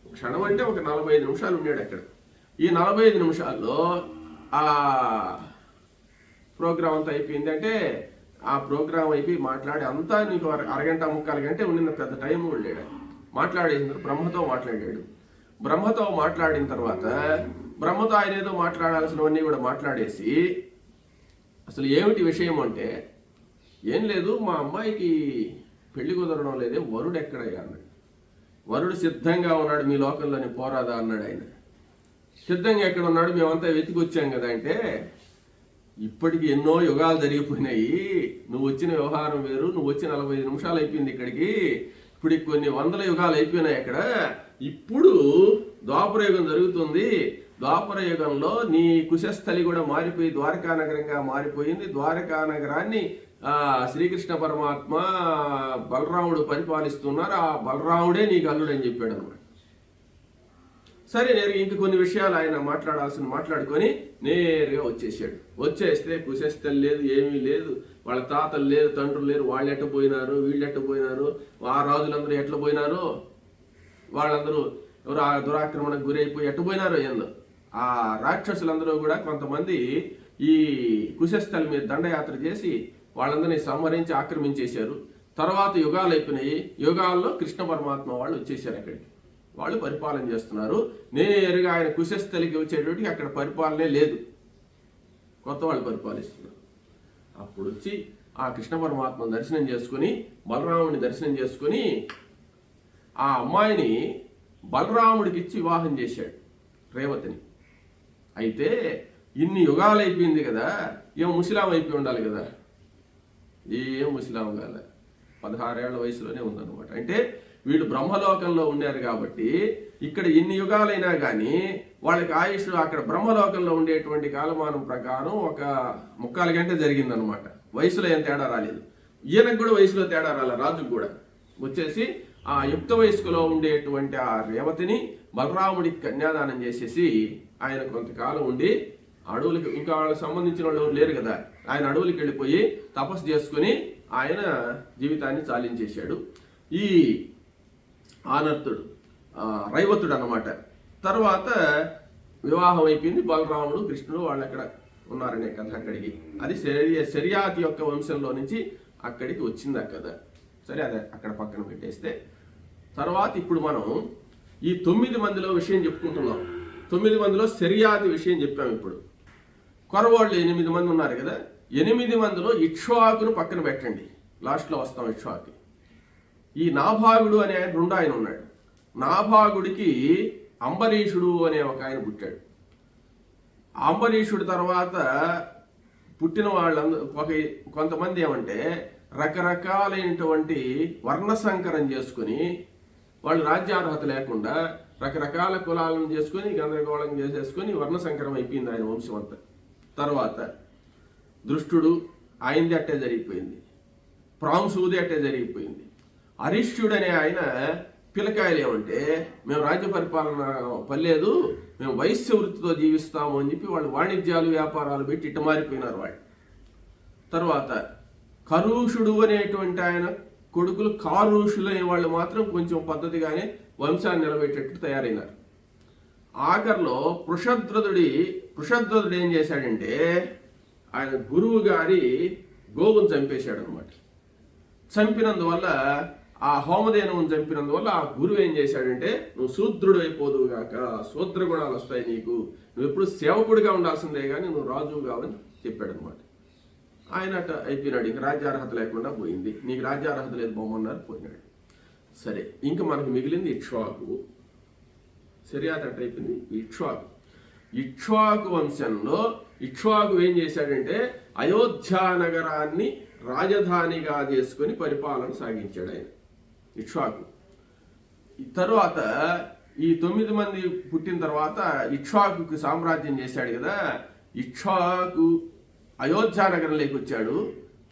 క్షణం అంటే ఒక 45 నిమిషాలు ఉన్నాడు అక్కడ. ఈ 45 నిమిషాల్లో ఆ ప్రోగ్రాం అంతా అయిపోయింది. అంటే ఆ ప్రోగ్రాం అయిపోయి మాట్లాడి అంతా నీకు అరగంట 3/4 గంట ఉండిన పెద్ద టైం వెళ్ళాడు. మాట్లాడేసిన బ్రహ్మతో మాట్లాడాడు. బ్రహ్మతో మాట్లాడిన తర్వాత బ్రహ్మతో ఆయన ఏదో మాట్లాడాల్సినవన్నీ కూడా మాట్లాడేసి అసలు ఏమిటి విషయం అంటే ఏం లేదు, మా అమ్మాయికి పెళ్లి కుదరడం లేదే, వరుడు ఎక్కడయ్యా అన్నాడు. వరుడు సిద్ధంగా ఉన్నాడు, మీ లోకంలోని పోరాదా అన్నాడు ఆయన. సిద్ధంగా ఎక్కడ ఉన్నాడు, మేమంతా వెతికొచ్చాం కదా అంటే ఇప్పటికి ఎన్నో యుగాలు జరిగిపోయినాయి, నువ్వు వచ్చిన వ్యవహారం వేరు, నువ్వు వచ్చి 45 నిమిషాలు అయిపోయింది ఇక్కడికి, ఇప్పుడు కొన్ని 100 యుగాలు అయిపోయినాయి అక్కడ. ఇప్పుడు ద్వాపర యుగం జరుగుతుంది. ద్వాపర యుగంలో నీ కుశస్థలి కూడా మారిపోయి ద్వారకా నగరంగా మారిపోయింది. ద్వారకా నగరాన్ని శ్రీకృష్ణ పరమాత్మ బలరాముడు పరిపాలిస్తున్నారు. ఆ బలరాముడే నీకు అల్లుడని చెప్పాడు అనమాట. సరే నేరుగా ఇంక కొన్ని విషయాలు ఆయన మాట్లాడుకొని నేరుగా వచ్చేసాడు. వచ్చేస్తే కుశస్థలు లేదు, ఏమీ లేదు, వాళ్ళ తాతలు లేరు, తండ్రులు లేరు, వాళ్ళు ఎట్ట పోయినారు, వీళ్ళు ఎట్ట పోయినారు, ఆ రాజులందరూ ఎట్లా పోయినారు, వాళ్ళందరూ ఎవరు ఆ దురాక్రమణకు గురైపోయి ఎట్ట పోయినారో ఏందో. ఆ రాక్షసులందరూ కూడా కొంతమంది ఈ కుశస్థల మీద దండయాత్ర చేసి వాళ్ళందరినీ సంహరించి ఆక్రమించేశారు. తర్వాత యుగాలు అయిపోయినాయి. యుగాల్లో కృష్ణ పరమాత్మ వాళ్ళు వచ్చేసారు అక్కడికి. వాళ్ళు పరిపాలన చేస్తున్నారు. నేరుగా ఆయన కుశస్థలికి వచ్చేటప్పటికి అక్కడ పరిపాలనే లేదు, కొత్త వాళ్ళు పరిపాలిస్తున్నారు. అప్పుడు వచ్చి ఆ కృష్ణ పరమాత్మ దర్శనం చేసుకుని, బలరాముని దర్శనం చేసుకుని, ఆ అమ్మాయిని బలరాముడికి ఇచ్చి వివాహం చేశాడు, రేవతిని. అయితే ఇన్ని యుగాలు అయిపోయింది కదా, ఏం ముసలాం అయిపోయి ఉండాలి కదా. ఏం ముసలాం కాల, 16 ఏళ్ల వయసులోనే ఉందన్నమాట. అంటే వీళ్ళు బ్రహ్మలోకంలో ఉన్నారు కాబట్టి ఇక్కడ ఎన్ని యుగాలైనా కానీ వాళ్ళకి ఆయుష్ అక్కడ బ్రహ్మలోకంలో ఉండేటువంటి కాలమానం ప్రకారం ఒక 3/4 గంట జరిగిందనమాట. వయసులో ఏం తేడా రాలేదు. ఈయనకు కూడా వయసులో తేడా రాలే, రాజుకు కూడా. వచ్చేసి ఆ యుక్త వయస్కులో ఉండేటువంటి ఆ రేవతిని బలరాముడికి కన్యాదానం చేసేసి ఆయన కొంతకాలం ఉండి అడవులకి, ఇంకా వాళ్ళకి సంబంధించిన వాళ్ళు లేరు కదా, ఆయన అడవులకి వెళ్ళిపోయి తపస్సు చేసుకుని ఆయన జీవితాన్ని చాలించేశాడు ఈ ఆనర్తుడు, రైవతుడు అన్నమాట. తర్వాత వివాహం అయిపోయింది. బలరాముడు కృష్ణుడు వాళ్ళు అక్కడ ఉన్నారనే కథ అక్కడికి. అది శర్యాతి యొక్క వంశంలో నుంచి అక్కడికి వచ్చింది ఆ కథ. సరే, అదే అక్కడ పక్కన పెట్టేస్తే తర్వాత ఇప్పుడు మనం ఈ 9 మందిలో విషయం చెప్పుకుంటున్నాం. 9 మందిలో శర్యాతి విషయం చెప్పాము. ఇప్పుడు కొరవాళ్ళు 8 మంది ఉన్నారు కదా, 8 మందిలో ఇక్ష్వాకును పక్కన పెట్టండి, లాస్ట్లో వస్తాం ఇక్ష్వాకి. ఈ నాభాగుడు అనే ఆయన 2 ఆయన ఉన్నాడు. నాభాగుడికి అంబరీషుడు అనే ఒక ఆయన పుట్టాడు. అంబరీషుడు తర్వాత పుట్టిన వాళ్ళందరూ కొంతమంది ఏమంటే రకరకాలైనటువంటి వర్ణ సంకరం చేసుకుని, వాళ్ళు రాజ్యార్హత లేకుండా రకరకాల కులాలను చేసుకుని గందరగోళం చేసేసుకుని వర్ణ సంకరం అయిపోయింది ఆయన వంశం అంతా. తర్వాత దృష్టుడు, ఆయనది అట్టే జరిగిపోయింది. ప్రాంశువుది అట్టే జరిగిపోయింది. అరిష్టుడు అనే ఆయన పిల్లకాయలు ఏమంటే మేము రాజ్య పరిపాలన పర్లేదు, మేము వైశ్య వృత్తితో జీవిస్తాము అని చెప్పి వాళ్ళు వాణిజ్యాలు వ్యాపారాలు పెట్టి ఇట్ట మారిపోయినారు వాళ్ళు. తర్వాత కరుషుడు అనేటువంటి ఆయన కొడుకులు కారుషులు అనే వాళ్ళు మాత్రం కొంచెం పద్ధతిగానే వంశాన్ని నిలబెట్టేట్టు తయారైనారు. ఆఖరిలో పృషద్రదుడు ఏం చేశాడంటే ఆయన గురువు గారి గోవును చంపేశాడు అనమాట. చంపినందువల్ల, ఆ హోమధేనువును చంపినందువల్ల ఆ గురువు ఏం చేశాడంటే నువ్వు శూద్రుడు అయిపోదువు గాక, శూద్ర గుణాలు వస్తాయి నీకు, నువ్వు ఎప్పుడు సేవకుడిగా ఉండాల్సిందే కానీ నువ్వు రాజువు కావని చెప్పాడు అనమాట. ఆయన అట్ట అయిపోయినాడు. ఇంక రాజ్యార్హత లేకుండా పోయింది. నీకు రాజ్యార్హత లేదు బొమ్మన్నారు, పోయినాడు. సరే, ఇంకా మనకు మిగిలింది ఇక్ష్వాకు. శర్యాతి అట్ట అయిపోయింది. ఇక్ష్వాకు వంశంలో ఇక్ష్వాకు ఏం చేశాడంటే అయోధ్యా నగరాన్ని రాజధానిగా చేసుకుని పరిపాలన సాగించాడు ఆయన ఇక్ష్వాకు. తర్వాత ఈ 9 మంది పుట్టిన తర్వాత ఇక్ష్వాకు సామ్రాజ్యం చేశాడు కదా. ఇక్ష్వాకు అయోధ్యా నగరంలోకి వచ్చాడు.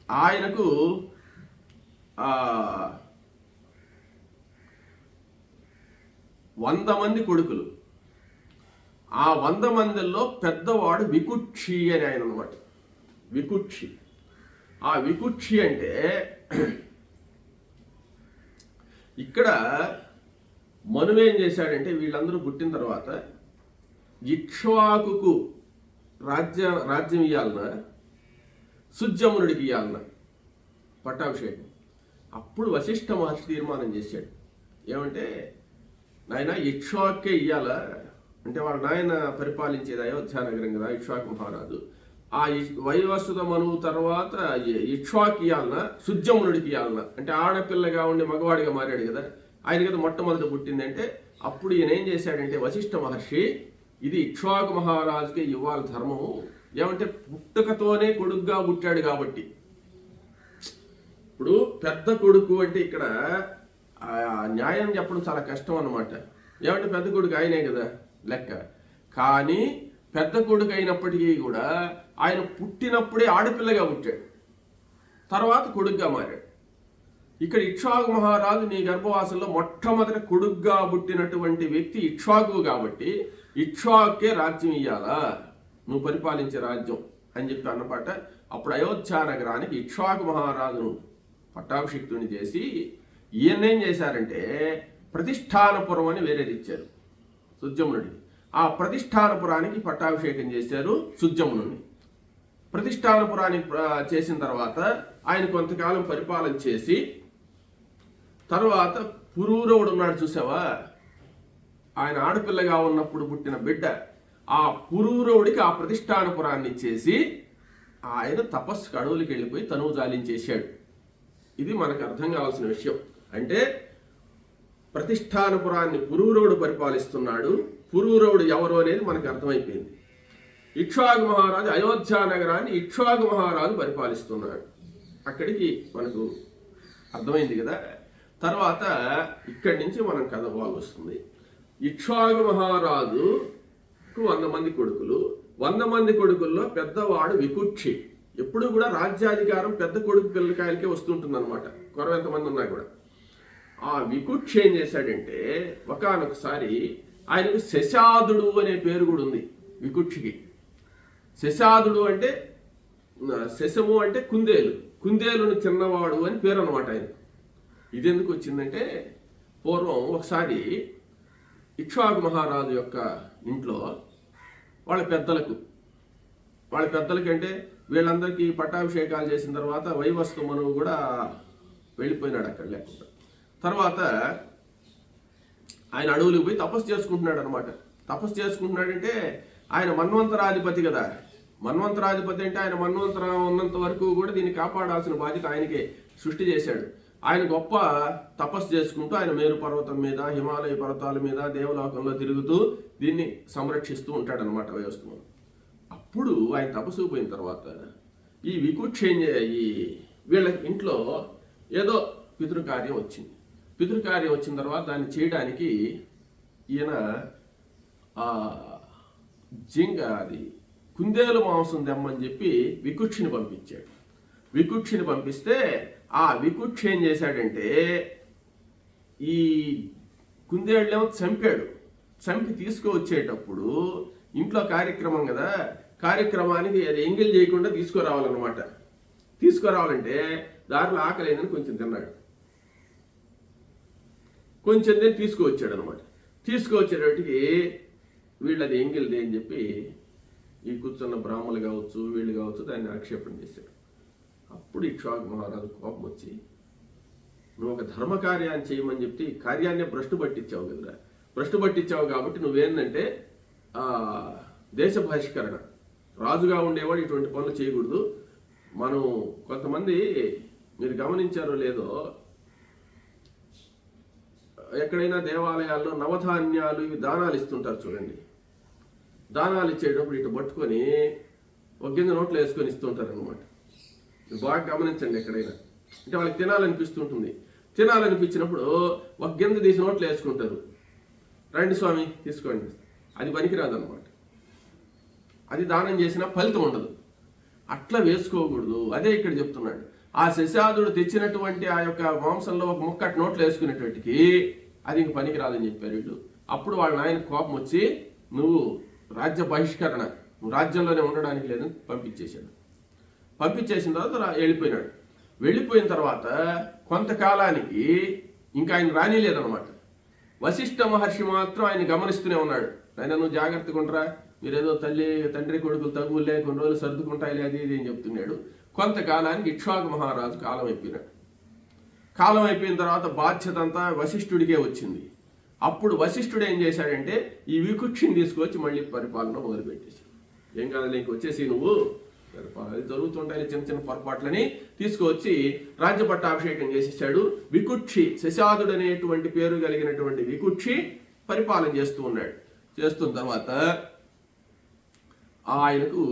ఆయనకు 100 మంది కొడుకులు. ఆ 100 మందిలో పెద్దవాడు వికుక్షి అని ఆయన అనమాట. వికుక్షి. ఆ వికుక్షి అంటే ఇక్కడ మనువేం చేశాడంటే వీళ్ళందరూ పుట్టిన తర్వాత ఇక్ష్వాకుకు రాజ్యం ఇవ్వాలన్నా, సుజ్జమునుడికి ఇవ్వాలన్నా పట్టాభిషేకం. అప్పుడు వశిష్ఠ మహర్షి తీర్మానం చేశాడు. ఏమంటే నాయన ఇక్ష్వాకే ఇవ్వాలా అంటే, వాళ్ళ నాయన పరిపాలించేది అయోధ్యా నగరం కదా, ఇక్ష్వాకు మహారాజు. ఆ వైవస్వత మనువు తర్వాత ఇక్ష్వాకి ఇవ్వాలన్నా, సుజ్జమునుడికి ఇవ్వాలన్నా అంటే ఆడపిల్లగా ఉండి మగవాడిగా మారాడు కదా, ఆయన కదా మొట్టమొదటి పుట్టింది అంటే, అప్పుడు ఈయన ఏం చేశాడంటే వశిష్ఠ మహర్షి ఇది ఇక్ష్వాకు మహారాజుకే ఇవ్వాలి ధర్మము. ఏమంటే పుట్టుకతోనే కొడుకుగా పుట్టాడు కాబట్టి. ఇప్పుడు పెద్ద కొడుకు అంటే ఇక్కడ న్యాయం చెప్పడం చాలా కష్టం అన్నమాట. ఏమంటే పెద్ద కొడుకు ఆయనే కదా లెక్క. కానీ పెద్ద కొడుకు అయినప్పటికీ కూడా ఆయన పుట్టినప్పుడే ఆడపిల్లగా పుట్టాడు, తర్వాత కొడుకుగా మారాడు. ఇక్కడ ఇక్ష్వాకు మహారాజు నీ గర్భవాసంలో మొట్టమొదటి కొడుగ్గా పుట్టినటువంటి వ్యక్తి ఇక్ష్వాకు కాబట్టి ఇక్ష్వాకే రాజ్యం ఇయ్యాలా, నువ్వు పరిపాలించే రాజ్యం అని చెప్పి అన్నమాట. అప్పుడు అయోధ్య నగరానికి ఇక్ష్వాకు మహారాజును పట్టాభిషిక్తుని చేసి ఈయన్నేం చేశారంటే ప్రతిష్టానపురం అని వేరేది ఇచ్చారు సుజమునుడికి. ఆ ప్రతిష్టానపురానికి పట్టాభిషేకం చేశారు సుజమునుడిని. ప్రతిష్టానపురానికి చేసిన తర్వాత ఆయన కొంతకాలం పరిపాలన చేసి తర్వాత పురూరవుడు ఉన్నాడు చూసావా, ఆయన ఆడపిల్లగా ఉన్నప్పుడు పుట్టిన బిడ్డ, ఆ పురూరవుడికి ఆ ప్రతిష్టానపురాన్ని ఇచ్చేసి ఆయన తపస్సు అడవులకి వెళ్ళిపోయి తనువు జాలించేశాడు. ఇది మనకు అర్థం కావాల్సిన విషయం. అంటే ప్రతిష్టానపురాన్ని పురూరవుడు పరిపాలిస్తున్నాడు. పురూరవుడు ఎవరు అనేది మనకు అర్థమైపోయింది. ఇక్ష్వాకు మహారాజు అయోధ్య నగరాన్ని ఇక్ష్వాకు మహారాజు పరిపాలిస్తున్నాడు. అక్కడికి మనకు అర్థమైంది కదా. తర్వాత ఇక్కడి నుంచి మనం కథ బాగొస్తుంది. ఇక్ష్వాకు మహారాజుకు 100 మంది కొడుకులు. 100 మంది కొడుకుల్లో పెద్దవాడు వికుక్షి. ఎప్పుడు కూడా రాజ్యాధికారం పెద్ద కొడుకు పిల్లకాయలకే వస్తుంటుంది అనమాట, కొరవెంతమంది ఉన్నా కూడా. ఆ వికుక్షి ఏం చేశాడంటే ఒకానొకసారి ఆయనకు శశాదుడు అనే పేరు కూడా ఉంది వికుక్షికి. శశాదుడు అంటే శశము అంటే కుందేలు, కుందేలును చిన్నవాడు అని పేరు అనమాట ఆయన. ఇది ఎందుకు వచ్చిందంటే పూర్వం ఒకసారి ఇక్ష్వాకు మహారాజు యొక్క ఇంట్లో వాళ్ళ పెద్దలకి అంటే వీళ్ళందరికీ పట్టాభిషేకాలు చేసిన తర్వాత వైవస్వ మనువు కూడా వెళ్ళిపోయినాడు అక్కడ లేకుండా. తర్వాత ఆయన అడవులకు పోయి తపస్సు చేసుకుంటున్నాడు అనమాట. తపస్సు చేసుకుంటున్నాడంటే ఆయన మన్వంతరాధిపతి కదా. మన్వంతరాధిపతి అంటే ఆయన మన్వంతరం ఉన్నంత వరకు కూడా దీన్ని కాపాడాల్సిన బాధ్యత ఆయనకే. సృష్టి చేశాడు. ఆయన గొప్ప తపస్సు చేసుకుంటూ ఆయన మేరు పర్వతం మీద, హిమాలయ పర్వతాల మీద, దేవలోకంలో తిరుగుతూ దీన్ని సంరక్షిస్తూ ఉంటాడనమాట వ్యవస్థను. అప్పుడు ఆయన తపస్సు పోయిన తర్వాత ఈ వికుక్షి ఈ వీళ్ళ ఇంట్లో ఏదో పితృకార్యం వచ్చింది. పితృకార్యం వచ్చిన తర్వాత దాన్ని చేయడానికి ఈయన అది కుందేలు మాంసం తెమ్మని చెప్పి వికుక్షిని పంపించాడు. వికుక్షిని పంపిస్తే ఆ వికుక్షి ఏం చేశాడంటే ఈ కుందేళ్ళేమో చంపాడు. చంపి తీసుకువచ్చేటప్పుడు ఇంట్లో కార్యక్రమం కదా, కార్యక్రమానికి అది ఎంగిల్ చేయకుండా తీసుకురావాలన్నమాట. తీసుకురావాలంటే దారిలో ఆకలేదని కొంచెం తిన్నాడు. కొంచెం తిని తీసుకువచ్చాడు అనమాట. తీసుకువచ్చేటప్పటికి వీళ్ళు అది ఎంగిల్ది అని చెప్పి ఈ కూర్చున్న బ్రాహ్మణులు కావచ్చు వీళ్ళు కావచ్చు దాన్ని ఆక్షేపణ చేశాడు. అప్పుడు ఇక్ష్వాకు మహారాజు కోపం వచ్చి, నువ్వు ఒక ధర్మకార్యాన్ని చేయమని చెప్పి కార్యాన్ని భ్రష్టు పట్టించావు కదరా, భ్రష్టు పట్టించావు కాబట్టి నువ్వేందంటే దేశ బహిష్కరణ, రాజుగా ఉండేవాడు ఇటువంటి పనులు చేయకూడదు. మనం కొంతమంది మీరు గమనించారో లేదో, ఎక్కడైనా దేవాలయాల్లో నవధాన్యాలు ఇవి దానాలు ఇస్తుంటారు చూడండి. దానాలు ఇచ్చేటప్పుడు ఇటు పట్టుకొని ఒక గింజ నోట్లో వేసుకొని ఇస్తుంటారు అనమాట. బాగా గమనించండి. ఎక్కడైనా అంటే వాళ్ళకి తినాలనిపిస్తుంటుంది. తినాలనిపించినప్పుడు ఒక గింజ తీసి నోట్లో వేసుకుంటారు. రండి స్వామి తీసుకోండి, అది పనికిరాదు అనమాట. అది దానం చేసినా ఫలితం ఉండదు. అట్లా వేసుకోకూడదు. అదే ఇక్కడ చెప్తున్నాడు. ఆ శశాదుడు తెచ్చినటువంటి ఆ యొక్క మాంసంలో ఒక ముక్క నోట్లో వేసుకునేటట్టుకి అది ఇంక పనికిరాదని చెప్పారు వీళ్ళు. అప్పుడు వాళ్ళ నాయన కోపం వచ్చి, నువ్వు రాజ్య బహిష్కరణ, నువ్వు రాజ్యంలోనే ఉండడానికి లేదని పంపించేశాడు. పంపించేసిన తర్వాత వెళ్ళిపోయినాడు. వెళ్ళిపోయిన తర్వాత కొంతకాలానికి ఇంకా ఆయన రానిలేదనమాట. వశిష్ఠ మహర్షి మాత్రం ఆయన గమనిస్తూనే ఉన్నాడు. ఆయన నువ్వు జాగ్రత్తగా ఉండరా, మీరేదో తండ్రి కొడుకులు తగులే కొన్ని రోజులు సర్దుకుంటాయిలే అది ఇది అని చెప్తున్నాడు. కొంతకాలానికి ఇక్ష్వాకు మహారాజు కాలం అయిపోయినాడు. కాలం అయిపోయిన తర్వాత బాధ్యత అంతా వశిష్ఠుడికే వచ్చింది. అప్పుడు వశిష్ఠుడు ఏం చేశాడంటే ఈ వికుక్షిని తీసుకొచ్చి మళ్ళీ పరిపాలన మొదలుపెట్టేసి, ఏం కాదు నీకు వచ్చేసి నువ్వు జరుగుతుంటాయి చిన్న చిన్న పొరపాట్లని తీసుకువచ్చి రాజ్య పట్టాభిషేకం చేసేసాడు. వికుక్షి, శశాదుడు అనేటువంటి పేరు కలిగినటువంటి వికుక్షి పరిపాలన చేస్తూ ఉన్నాడు. చేస్తున్న తర్వాత ఆయనకు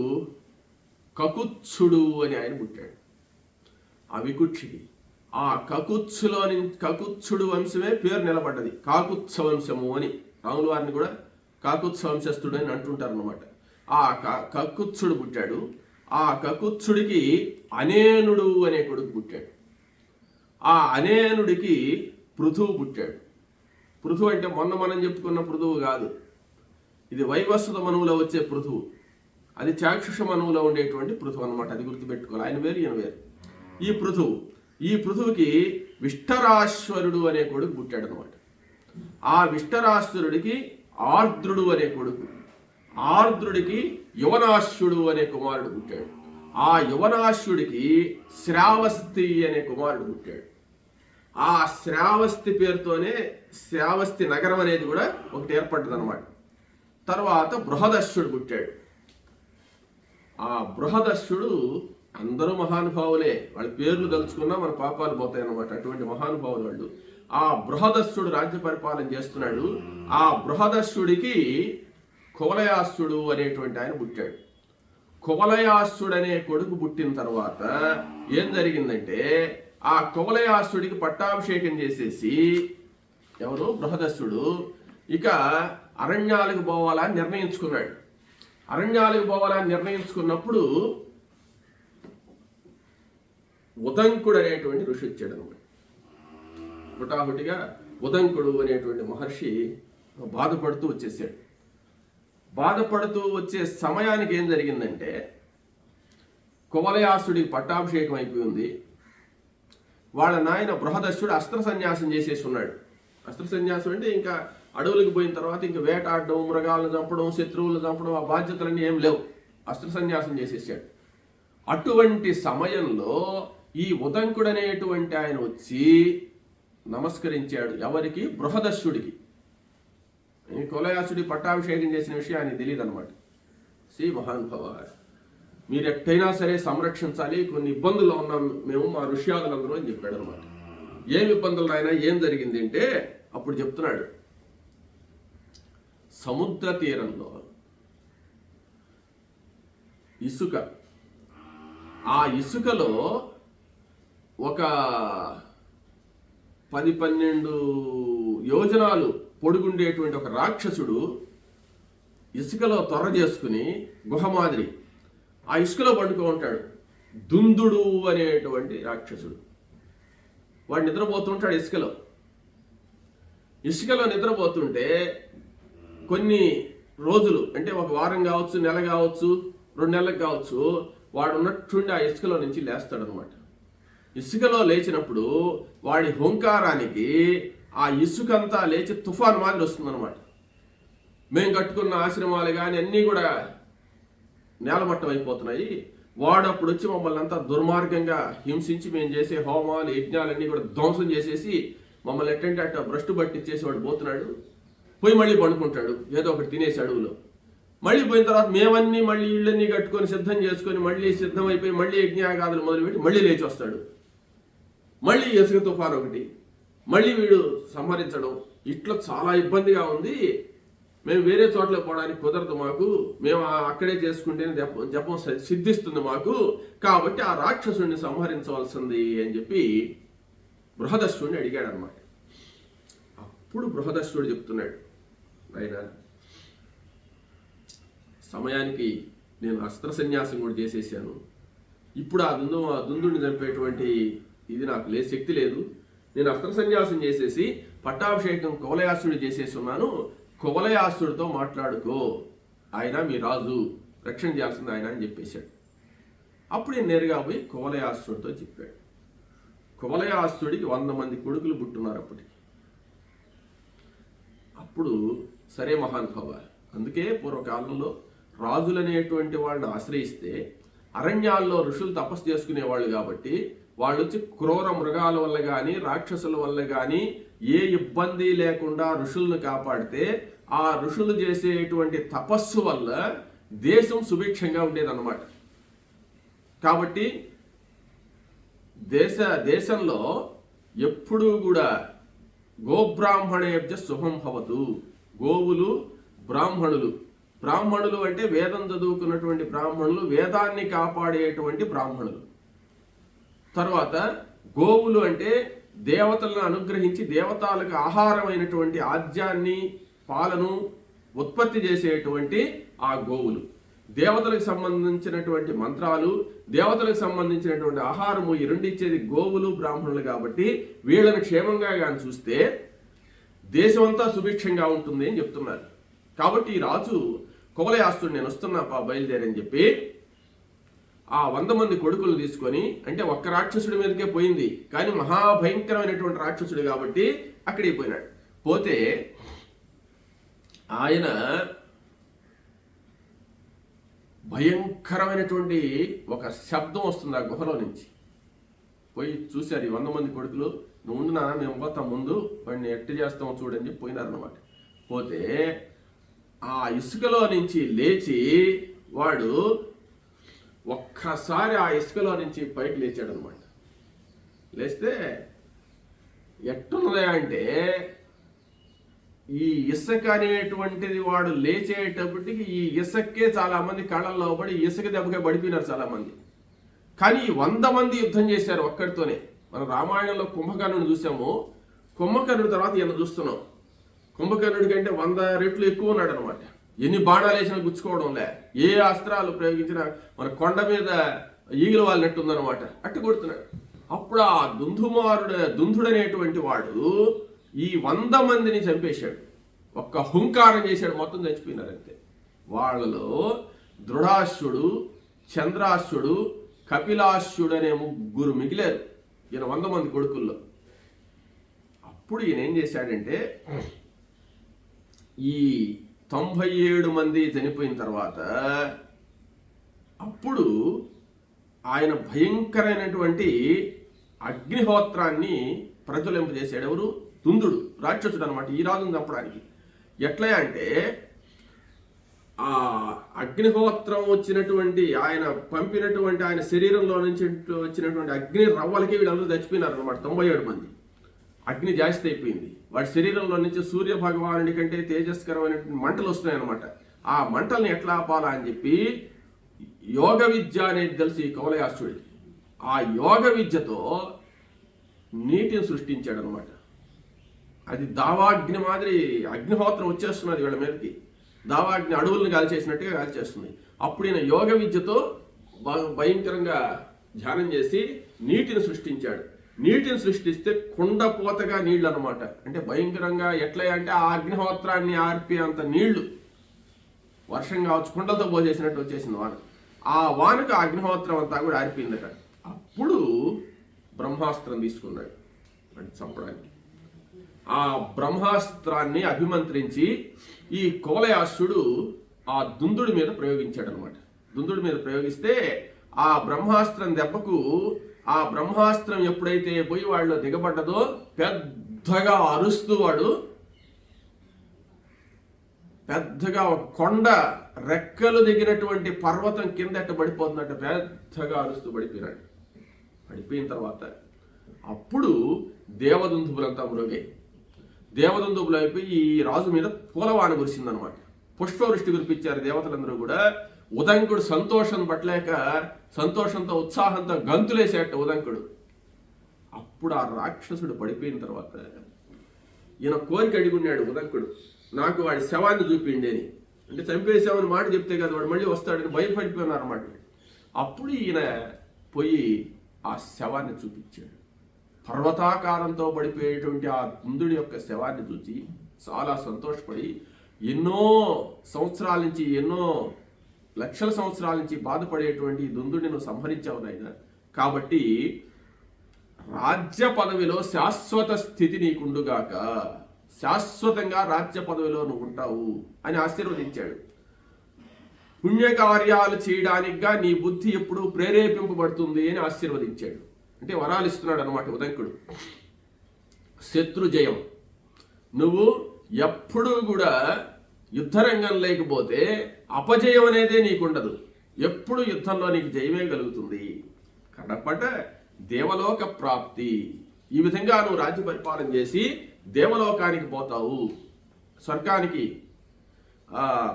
కకుత్సుడు అని ఆయన పుట్టాడు. ఆ వికుక్షికి ఆ కకుత్సుడు వంశమే పేరు నిలబడ్డది. కాకుత్స వంశము అని రాముల వారిని కూడా కాకుత్స వంశస్థుడు అని అంటుంటారు అనమాట. ఆ కకుత్సుడు పుట్టాడు. ఆ కకుత్సుడికి అనేనుడు అనే కొడుకు పుట్టాడు. ఆ అనేనుడికి పృథువు పుట్టాడు. పృథువు అంటే మొన్న మనం చెప్పుకున్న పృథువు కాదు, ఇది వైవస్వత మనువులో వచ్చే పృథువు. అది చాక్షుష మనువులో ఉండేటువంటి పృథువు అనమాట. అది గుర్తుపెట్టుకోవాలి. ఆయన వేరు ఈయన వేరు. ఈ పృథువుకి విష్టరాశ్వరుడు అనే కొడుకు పుట్టాడు అనమాట. ఆ విష్టరాశ్వరుడికి ఆర్ద్రుడు అనే కొడుకు, ఆర్ద్రుడికి యువనాశ్యుడు అనే కుమారుడు పుట్టాడు. ఆ యువనాశ్యుడికి శ్రావస్తి అనే కుమారుడు పుట్టాడు. ఆ శ్రావస్తి పేరుతోనే శ్రావస్తి నగరం అనేది కూడా ఒకటి ఏర్పడ్డది అనమాట. తర్వాత బృహదశ్యుడు పుట్టాడు. ఆ బృహదశ్యుడు అందరూ మహానుభావులే, వాళ్ళ పేర్లు తలుచుకున్నా మన పాపాలు పోతాయి అన్నమాట. అటువంటి మహానుభావులు వాళ్ళు. ఆ బృహదశ్యుడు రాజ్య పరిపాలన చేస్తున్నాడు. ఆ బృహదశ్యుడికి కువలయాస్యుడు అనేటువంటి ఆయన పుట్టాడు. కువలయాస్యుడు అనే కొడుకు పుట్టిన తర్వాత ఏం జరిగిందంటే, ఆ కువలయాస్యుడికి పట్టాభిషేకం చేసేసి ఎవరు బృహదశ్యుడు ఇక అరణ్యాలకు పోవాలని నిర్ణయించుకున్నాడు. అరణ్యాలకు పోవాలని నిర్ణయించుకున్నప్పుడు ఉదంకుడు అనేటువంటి ఋషి వచ్చాడు అనమాట. హుటాహుటిగా ఉదంకుడు అనేటువంటి మహర్షి బాధపడుతూ వచ్చేసాడు. బాధపడుతూ వచ్చే సమయానికి ఏం జరిగిందంటే, కువలయాసుడికి పట్టాభిషేకం అయిపోయింది. వాళ్ళ నాయన బృహదశ్యుడు అస్త్ర సన్యాసం చేసేసి ఉన్నాడు. అస్త్ర సన్యాసం అంటే ఇంకా అడవులకు పోయిన తర్వాత ఇంకా వేటాడడం, మృగాలను చంపడం, శత్రువులను చంపడం, ఆ బాధ్యతలన్నీ ఏం లేవు. అస్త్ర సన్యాసం చేసేసాడు. అటువంటి సమయంలో ఈ ఉదంకుడు అనేటువంటి ఆయన వచ్చి నమస్కరించాడు. ఎవరికి? బృహదశ్యుడికి. కువలయాసుడి పట్టాభిషేకం చేసిన విషయం ఆయనకి తెలియదు అనమాట. శ్రీ మహానుభావ, మీరు ఎట్టయినా సరే సంరక్షించాలి, కొన్ని ఇబ్బందుల్లో ఉన్నాం మేము, మా ఋష్యాదులందరూ అని చెప్పాడు అనమాట. ఏమి ఇబ్బందులు అయినా ఏం జరిగింది అంటే అప్పుడు చెప్తున్నాడు, సముద్ర తీరంలో ఇసుక, ఆ ఇసుకలో ఒక 10-12 యోజనాలు పొడుగుండేటువంటి ఒక రాక్షసుడు ఇసుకలో తొర్ర చేసుకుని గుహ మాదిరి ఆ ఇసుకలో పండుకో ఉంటాడు. దుందుడు అనేటువంటి రాక్షసుడు వాడు నిద్రపోతుంటాడు ఇసుకలో. ఇసుకలో నిద్రపోతుంటే కొన్ని రోజులు అంటే ఒక వారం కావచ్చు, నెల కావచ్చు, 2 నెలలకు కావచ్చు, వాడు ఉన్నట్టుండి ఆ ఇసుకలో నుంచి లేస్తాడనమాట. ఇసుకలో లేచినప్పుడు వాడి హుంకారానికి ఆ ఇసుకంతా లేచి తుఫాన్ మాదిరి వస్తుందన్నమాట. మేము కట్టుకున్న ఆశ్రమాలు కానీ అన్నీ కూడా నేలమట్టం అయిపోతున్నాయి. వాడు అప్పుడు వచ్చి మమ్మల్ని అంతా దుర్మార్గంగా హింసించి మేము చేసే హోమాలు యజ్ఞాలన్నీ కూడా ధ్వంసం చేసేసి మమ్మల్ని ఎట్టంటే అట్ట భ్రష్టు పట్టించేసి వాడు పోతున్నాడు. పోయి మళ్ళీ పండుకుంటాడు, ఏదో ఒకటి తినేసి అడవులో. మళ్ళీ పోయిన తర్వాత మేమన్నీ మళ్ళీ ఇళ్ళన్నీ కట్టుకొని సిద్ధం చేసుకొని మళ్ళీ సిద్ధమైపోయి మళ్ళీ యజ్ఞాగాదులు మొదలుపెట్టి మళ్ళీ లేచి వస్తాడు. మళ్ళీ ఇసుక తుఫాను ఒకటి, మళ్ళీ వీడు సంహరించడం. ఇట్లా చాలా ఇబ్బందిగా ఉంది. మేము వేరే చోట్ల పోవడానికి కుదరదు మాకు, మేము అక్కడే చేసుకుంటేనే జపం సిద్ధిస్తుంది మాకు, కాబట్టి ఆ రాక్షసుడిని సంహరించవలసింది అని చెప్పి బృహదశ్యుడిని అడిగాడు అనమాట. అప్పుడు బృహదశ్యుడు చెప్తున్నాడు, ఆయన సమయానికి నేను అస్త్ర సన్యాసం కూడా చేసేసాను. ఇప్పుడు ఆ దుందుడిని చంపేటువంటి ఇది నాకు లేదు, శక్తి లేదు. నేను అస్త్ర సన్యాసం చేసేసి పట్టాభిషేకం కువలయాసుడు చేసేసి ఉన్నాను. కువలయాసుడితో మాట్లాడుకో, ఆయన మీ రాజు, రక్షణ చేయాల్సింది ఆయన అని చెప్పేశాడు. అప్పుడు నేను నేరుగా పోయి కువలయాసుడితో చెప్పాడు. కువలయాసుడికి 100 మంది కొడుకులు పుట్టున్నారు అప్పటికి. అప్పుడు సరే మహానుభావ, అందుకే పూర్వకాలంలో రాజులనేటువంటి వాళ్ళని ఆశ్రయిస్తే అరణ్యాల్లో ఋషులు తపస్సు చేసుకునేవాళ్ళు కాబట్టి వాళ్ళు వచ్చి క్రూర మృగాల వల్ల కానీ రాక్షసుల వల్ల కానీ ఏ ఇబ్బంది లేకుండా ఋషులను కాపాడితే ఆ ఋషులు చేసేటువంటి తపస్సు వల్ల దేశం సుభిక్షంగా ఉండేదన్నమాట. కాబట్టి దేశంలో ఎప్పుడూ కూడా గోబ్రాహ్మణేభ్య శుభం భవతు. గోవులు బ్రాహ్మణులు అంటే వేదం చదువుకున్నటువంటి బ్రాహ్మణులు, వేదాన్ని కాపాడేటువంటి బ్రాహ్మణులు. తర్వాత గోవులు అంటే దేవతలను అనుగ్రహించి దేవతలకు ఆహారమైనటువంటి ఆజ్యాన్ని, పాలను ఉత్పత్తి చేసేటువంటి ఆ గోవులు. దేవతలకు సంబంధించినటువంటి మంత్రాలు, దేవతలకు సంబంధించినటువంటి ఆహారము ఈ రెండు ఇచ్చేది గోవులు బ్రాహ్మణులు కాబట్టి వీళ్ళని క్షేమంగా కానీ చూస్తే దేశమంతా సుభిక్షంగా ఉంటుంది అని చెప్తున్నారు. కాబట్టి ఈ రాజు కువలయాస్తుడు నేను వస్తున్నా బయలుదేరని చెప్పి ఆ 100 మంది కొడుకులు తీసుకొని, అంటే ఒక్క రాక్షసుడి మీదకే పోయింది కానీ మహాభయంకరమైనటువంటి రాక్షసుడు కాబట్టి అక్కడికి పోయినాడు. పోతే ఆయన భయంకరమైనటువంటి ఒక శబ్దం వస్తుంది ఆ గుహలో నుంచి. పోయి చూశారు ఈ 100 మంది కొడుకులు, నువ్వు ఉండునా మేము పోతాం ముందు, వాడిని ఎట్టు చేస్తామో చూడని చెప్పి పోయినారన్నమాట. పోతే ఆ ఇసుకలో నుంచి లేచి వాడు ఒక్కసారి ఆ ఇసుకలో నుంచి పైకి లేచాడు అనమాట. లేస్తే ఎట్టున్నదా అంటే ఈ ఇసుక అనేటువంటిది వాడు లేచేటప్పటికి ఈ ఇసుకే చాలా మంది కళ్ళల్లో పడి ఇసుక దెబ్బగా పడిపోయినారు చాలా మంది. కానీ 100 మంది యుద్ధం చేశారు ఒక్కడితోనే. మనం రామాయణంలో కుంభకర్ణుడు చూసాము, కుంభకర్ణుడి తర్వాత ఈయన చూస్తున్నాం. కుంభకర్ణుడి కంటే 100 రెట్లు ఎక్కువ ఉన్నాడు అనమాట. ఎన్ని బాణాలు వేసినా గుచ్చుకోవడంలే, ఏ అస్త్రాలు ప్రయోగించినా మన కొండ మీద ఈగలు వాళ్ళనట్టు ఉందన్నమాట, అట్టు కొడుతున్నాడు. అప్పుడు ఆ దుందుడు అనేటువంటి వాడు ఈ 100 మందిని చంపేశాడు. ఒక్క హుంకారం చేశాడు, మొత్తం చచ్చిపోయినారంతే. వాళ్ళలో దృఢాశ్వుడు, చంద్రాశ్వుడు, కపిలాశ్వుడు అనే 3 మిగిలారు ఈయన 100 మంది కొడుకుల్లో. అప్పుడు ఈయన ఏం చేశాడంటే ఈ 97 మంది చనిపోయిన తర్వాత అప్పుడు ఆయన భయంకరమైనటువంటి అగ్నిహోత్రాన్ని ప్రజ్వలింపజేశాడు. ఎవరు? దుందుడు రాక్షసుడు అనమాట, ఈ రాజును చంపడానికి. ఎట్లా అంటే ఆ అగ్నిహోత్రం వచ్చినటువంటి ఆయన పంపినటువంటి ఆయన శరీరంలో నుంచి వచ్చినటువంటి అగ్ని రవ్వలకి వీళ్ళందరూ చచ్చిపోయినారు అనమాట. 97 మంది. అగ్ని జాస్తి అయిపోయింది. వాడి శరీరంలో నుంచి సూర్య భగవానుడి కంటే తేజస్కరమైనటువంటి మంటలు వస్తున్నాయి అనమాట. ఆ మంటల్ని ఎట్లా ఆపాలా అని చెప్పి యోగ విద్య అనేది తెలిసి కువలయాస్తుడికి ఆ యోగ విద్యతో నీటిని సృష్టించాడు అనమాట. అది దావాగ్ని మాదిరి అగ్నిహోత్రం వచ్చేస్తున్నది వీళ్ళ మీదకి. దావాగ్ని అడవులను కాల్చేసినట్టుగా కాల్చేస్తుంది. అప్పుడు ఈయన యోగ విద్యతో భయంకరంగా ధ్యానం చేసి నీటిని సృష్టించాడు. నీటిని సృష్టిస్తే కుండపోతగా నీళ్ళు అనమాట. అంటే భయంకరంగా ఎట్లా అంటే ఆ అగ్నిహోత్రాన్ని ఆర్పే అంత నీళ్లు వర్షం కావచ్చు, కుండలతో పోసేసినట్టు వచ్చేసింది వాన. ఆ వానకు అగ్నిహోత్రం అంతా కూడా ఆరిపోయిందట. అప్పుడు బ్రహ్మాస్త్రం తీసుకున్నాడు అంటే చంపడానికి. ఆ బ్రహ్మాస్త్రాన్ని అభిమంత్రించి ఈ కువలయాస్తుడు ఆ దుందుడి మీద ప్రయోగించాడు అనమాట. దుందుడి మీద ప్రయోగిస్తే ఆ బ్రహ్మాస్త్రం దెబ్బకు ఆ బ్రహ్మాస్త్రం ఎప్పుడైతే పోయి వాళ్ళు దిగబడ్డదో పెద్దగా అరుస్తూ వాడు పెద్దగా ఒక కొండ రెక్కలు దిగినటువంటి పర్వతం కిందట పడిపోతున్నట్టు పెద్దగా అరుస్తూ పడిపోయినాడు. పడిపోయిన తర్వాత అప్పుడు దేవదుందుబులంతా మ్రోగాయి. దేవదుందుబులు అయిపోయి ఈ రాజు మీద పూలవాన కురిసిందనమాట. పుష్పవృష్టి కురిపించారు దేవతలందరూ కూడా. ఉదంకుడు సంతోషం పట్టలేక సంతోషంతో ఉత్సాహంతో గంతులేసేట ఉదంకుడు. అప్పుడు ఆ రాక్షసుడు పడిపోయిన తర్వాత ఈయన కోరిక అడిగున్నాడు ఉదంకుడు, నాకు వాడి శవాన్ని చూపిండి అని. అంటే చంపేసామని మాట చెప్తే కదా వాడు మళ్ళీ వస్తాడని భయపడిపోయినారు అన్నమాట. అప్పుడు ఈయన పోయి ఆ శవాన్ని చూపించాడు. పర్వతాకారంతో పడిపోయేటువంటి ఆ దుందుడి యొక్క శవాన్ని చూసి చాలా సంతోషపడి, ఎన్నో సంవత్సరాల నుంచి ఎన్నో లక్షల సంవత్సరాల నుంచి బాధపడేటువంటి దుందుడిని నువ్వు సంహరించావు నాయన, కాబట్టి రాజ్య పదవిలో శాశ్వత స్థితి నీకుండుగాక, శాశ్వతంగా రాజ్య పదవిలో నువ్వు ఉంటావు అని ఆశీర్వదించాడు. పుణ్యకార్యాలు చేయడానికిగా నీ బుద్ధి ఎప్పుడు ప్రేరేపింపబడుతుంది అని ఆశీర్వదించాడు. అంటే వరాలు ఇస్తున్నాడు అనమాట ఉదంకుడు. శత్రు జయం, నువ్వు ఎప్పుడూ కూడా యుద్ధరంగం లేకపోతే అపజయం అనేదే నీకుండదు. ఎప్పుడు యుద్ధంలో నీకు జయమే కలుగుతుంది. కడపట దేవలోక ప్రాప్తి. ఈ విధంగా నువ్వు రాజ్య పరిపాలన చేసి దేవలోకానికి పోతావు, స్వర్గానికి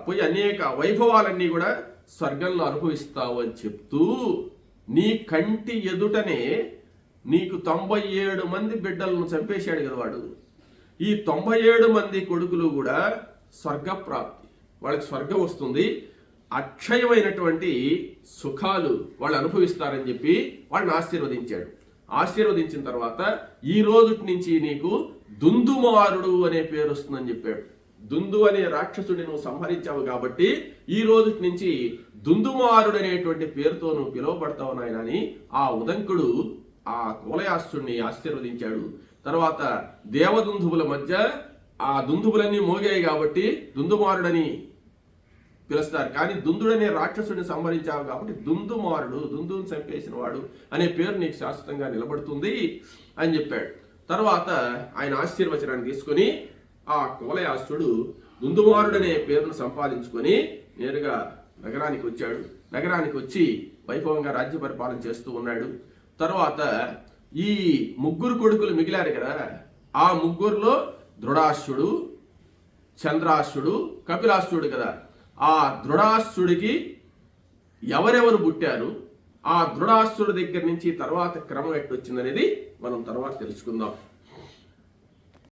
పోయి అనేక వైభవాలన్నీ కూడా స్వర్గంలో అనుభవిస్తావు అని చెప్తూ నీ కంటి ఎదుటనే నీకు 97 మంది బిడ్డలను చంపేశాడు కదా వాడు. ఈ 97 మంది కొడుకులు కూడా స్వర్గప్రాప్తి, వాళ్ళకి స్వర్గం వస్తుంది. అక్షయమైనటువంటి సుఖాలు వాళ్ళు అనుభవిస్తారని చెప్పి వాళ్ళని ఆశీర్వదించాడు. ఆశీర్వదించిన తర్వాత ఈ రోజు నుంచి నీకు దుందుమారుడు అనే పేరు వస్తుందని చెప్పాడు. దుందు అనే రాక్షసుడిని నువ్వు సంహరించావు కాబట్టి ఈ రోజు నుంచి దుందుమారుడు అనేటువంటి పేరుతో నువ్వు పిలువబడతావు నాయన అని ఆ ఉదంకుడు ఆ కువలయాస్తుడిని ఆశీర్వదించాడు. తర్వాత దేవదుందువుల మధ్య ఆ దుందుబులన్నీ మోగాయి కాబట్టి దుందుమారుడని పిలుస్తారు. కానీ దుందుడనే రాక్షసుడిని సంహరించావు కాబట్టి దుందుమారుడు, దుందుని చంపేసిన వాడు అనే పేరు నీకు శాశ్వతంగా నిలబడుతుంది అని చెప్పాడు. తర్వాత ఆయన ఆశీర్వచనాన్ని తీసుకొని ఆ కువలయాస్తుడు దుందుమారుడనే పేరును సంపాదించుకొని నేరుగా నగరానికి వచ్చాడు. నగరానికి వచ్చి వైభవంగా రాజ్య పరిపాలన చేస్తూ ఉన్నాడు. తర్వాత ఈ ముగ్గురు కొడుకులు మిగిలారు కదా, ఆ ముగ్గురులో దృఢాశ్వుడు, చంద్రాశ్వుడు, కపిలాశ్వుడు కదా. ఆ దృఢాశ్వుడికి ఎవరెవరు పుట్టారు, ఆ దృఢాశ్వుడి దగ్గర నుంచి తర్వాత క్రమం ఎట్టొచ్చిందనేది మనం తర్వాత తెలుసుకుందాం.